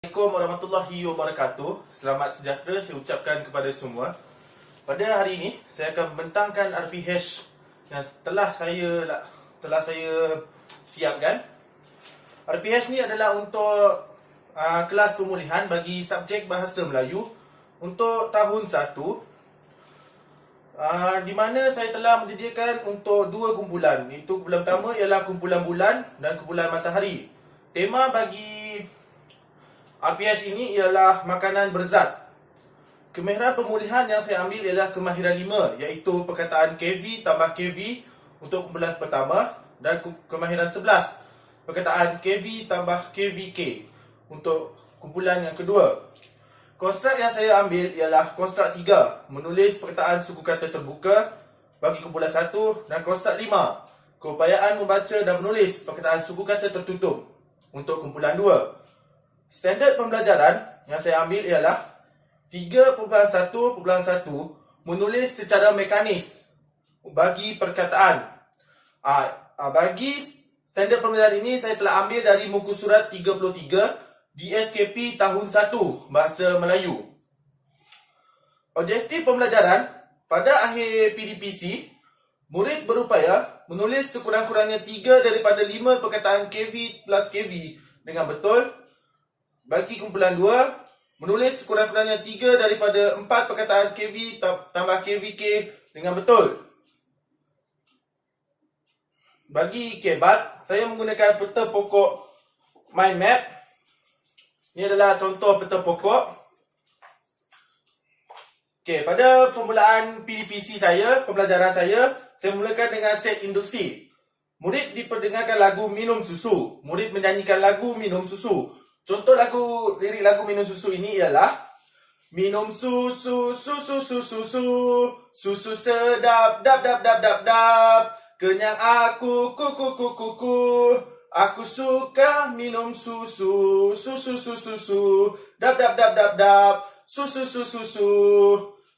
Assalamualaikum warahmatullahi wabarakatuh. Selamat sejahtera saya ucapkan kepada semua. Pada hari ini saya akan membentangkan RPH yang telah saya siapkan. RPH ni adalah untuk kelas pemulihan bagi subjek Bahasa Melayu untuk tahun 1, di mana saya telah menyediakan untuk 2 kumpulan. Itu kumpulan pertama ialah kumpulan bulan dan kumpulan matahari. Tema bagi RPH ini ialah makanan berzat. Kemahiran pemulihan yang saya ambil ialah kemahiran 5, iaitu perkataan KV tambah KV untuk kumpulan pertama, dan kemahiran 11, perkataan KV tambah KVK untuk kumpulan yang kedua. Konstruk yang saya ambil ialah konstruk 3, menulis perkataan suku kata terbuka bagi kumpulan 1, dan konstruk 5, keupayaan membaca dan menulis perkataan suku kata tertutup untuk kumpulan 2. Standard pembelajaran yang saya ambil ialah 3.1.1 menulis secara mekanis bagi perkataan. Bagi standard pembelajaran ini saya telah ambil dari muka surat 33 di SKP tahun 1 Bahasa Melayu. Objektif pembelajaran pada akhir PDPC, murid berupaya menulis sekurang-kurangnya 3 daripada 5 perkataan KV plus KV dengan betul. Bagi kumpulan 2, menulis sekurang-kurangnya 3 daripada 4 perkataan KV tambah KVK dengan betul. Bagi kebat, saya menggunakan peta pokok mind map. Ini adalah contoh peta pokok. Pada permulaan PDPC saya, pembelajaran saya mulakan dengan set induksi. Murid diperdengarkan lagu Minum Susu. Murid menyanyikan lagu Minum Susu. Contoh lirik lagu Minum Susu ini ialah: minum susu, susu, susu, susu, susu sedap, dap, dap, dap, dap, dap. Kenyang aku, kuku, kuku, kuku. Aku suka minum susu, susu, susu, susu, dap, dap, dap, dap, dap, susu, susu, susu.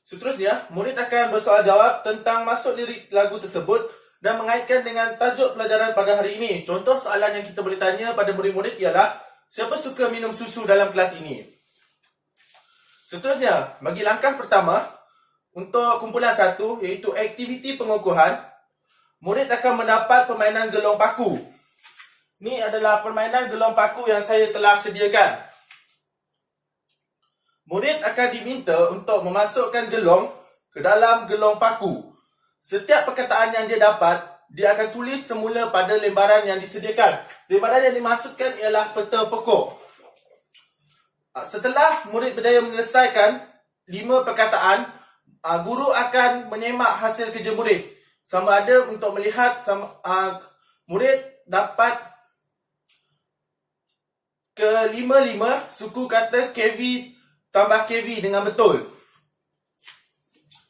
Seterusnya, murid akan bersoal jawab tentang maksud lirik lagu tersebut dan mengaitkan dengan tajuk pelajaran pada hari ini. Contoh soalan yang kita boleh tanya pada murid-murid ialah: siapa suka minum susu dalam kelas ini? Seterusnya, bagi langkah pertama, untuk kumpulan 1, iaitu aktiviti pengukuhan, murid akan mendapat permainan gelong paku. Ini adalah permainan gelong paku yang saya telah sediakan. Murid akan diminta untuk memasukkan gelong ke dalam gelong paku. Setiap perkataan yang dia dapat, dia akan tulis semula pada lembaran yang disediakan. Lembaran yang dimaksudkan ialah peta pokok. Setelah murid berjaya menyelesaikan 5 perkataan, guru akan menyemak hasil kerja murid. Sama ada untuk melihat murid dapat ke-5 suku kata KV tambah KV dengan betul.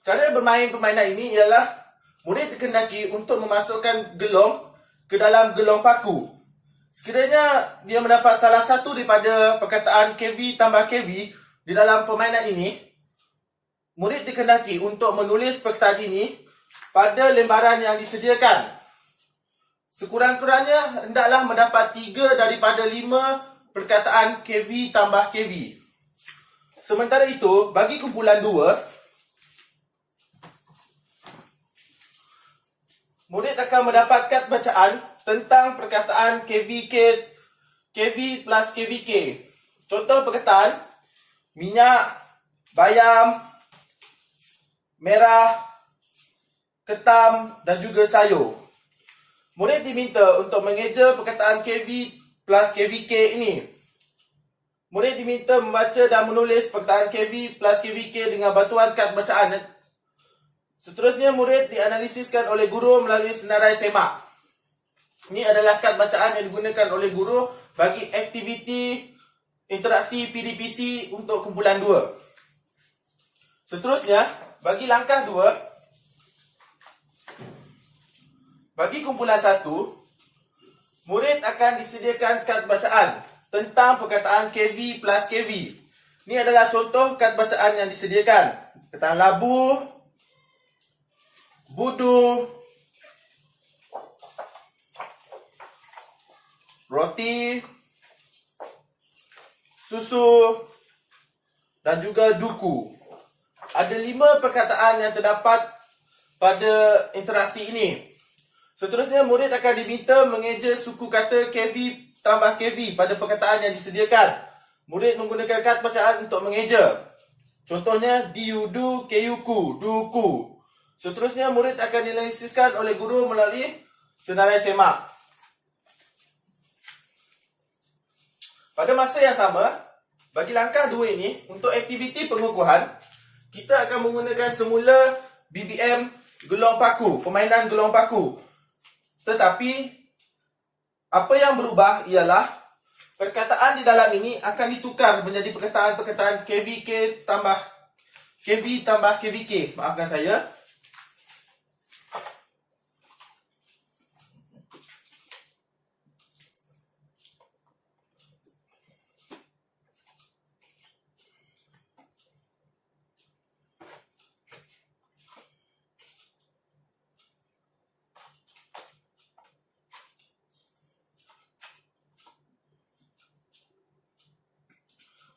Cara bermain permainan ini ialah murid dikendaki untuk memasukkan gelong ke dalam gelong paku. Sekiranya dia mendapat salah satu daripada perkataan KV tambah KV di dalam permainan ini, murid dikendaki untuk menulis perkataan ini pada lembaran yang disediakan. Sekurang-kurangnya hendaklah mendapat 3 daripada 5 perkataan KV tambah KV. Sementara itu, bagi kumpulan 2, murid akan mendapatkan bacaan tentang perkataan KV plus KVK. Contoh perkataan: minyak, bayam, merah, ketam dan juga sayur. Murid diminta untuk mengeja perkataan KV plus KVK ini. Murid diminta membaca dan menulis perkataan KV plus KVK dengan bantuan kad bacaan. Seterusnya, murid dianalisiskan oleh guru melalui senarai semak. Ini adalah kad bacaan yang digunakan oleh guru bagi aktiviti interaksi PDPC untuk kumpulan 2. Seterusnya, bagi langkah 2, bagi kumpulan 1, murid akan disediakan kad bacaan tentang perkataan KV plus KV. Ini adalah contoh kad bacaan yang disediakan. Perkataan labu, budu, roti, susu dan juga duku. Ada 5 perkataan yang terdapat pada interaksi ini. Seterusnya, murid akan diminta mengeja suku kata KV tambah KV pada perkataan yang disediakan. Murid menggunakan kad bacaan untuk mengeja. Contohnya, diudu, keyuku, duku. Seterusnya, murid akan dianalisiskan oleh guru melalui senarai semak. Pada masa yang sama, bagi langkah 2 ini, untuk aktiviti pengukuhan, kita akan menggunakan semula BBM gelong paku, permainan gelong paku. Tetapi, apa yang berubah ialah perkataan di dalam ini akan ditukar menjadi perkataan-perkataan KVK tambah KV tambah KVK. Maafkan saya.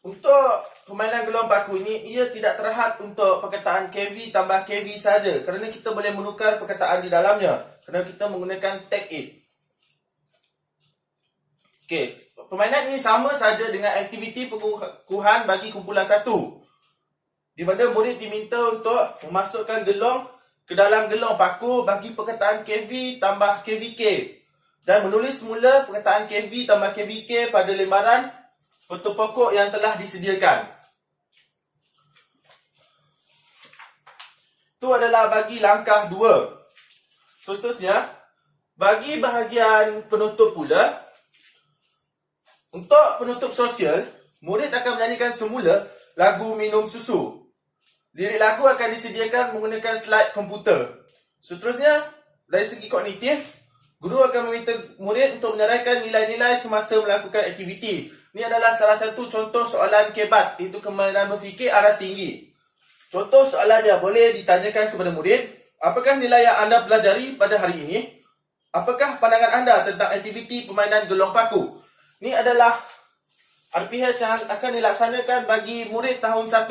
Untuk permainan gelong paku ini, ia tidak terhad untuk perkataan KV tambah KV saja, kerana kita boleh menukar perkataan di dalamnya kerana kita menggunakan tag it. Okey, permainan ini sama saja dengan aktiviti pengukuhan bagi kumpulan 1, di mana murid diminta untuk memasukkan gelong ke dalam gelong paku bagi perkataan KV tambah KVK dan menulis semula perkataan KV tambah KVK pada lembaran bentuk pokok yang telah disediakan. Itu adalah bagi langkah 2. Khususnya, bagi bahagian penutup pula, untuk penutup sosial, murid akan menyanyikan semula lagu Minum Susu. Lirik lagu akan disediakan menggunakan slide komputer. Seterusnya, dari segi kognitif, guru akan meminta murid untuk menyerahkan nilai-nilai semasa melakukan aktiviti. Ini adalah salah satu contoh soalan kebat, iaitu kemahiran berfikir aras tinggi. Contoh soalan yang boleh ditanyakan kepada murid, apakah nilai yang anda pelajari pada hari ini? Apakah pandangan anda tentang aktiviti permainan gelong paku? Ini adalah RPH yang akan dilaksanakan bagi murid tahun 1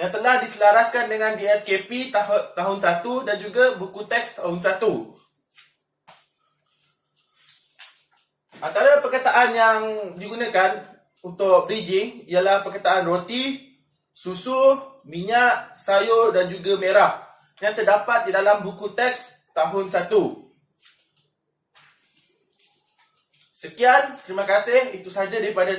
yang telah diselaraskan dengan DSKP tahun 1 dan juga buku teks tahun 1. Antara perkataan yang digunakan untuk bridging ialah perkataan roti, susu, minyak, sayur dan juga merah yang terdapat di dalam buku teks tahun 1. Sekian, terima kasih. Itu sahaja daripada saya.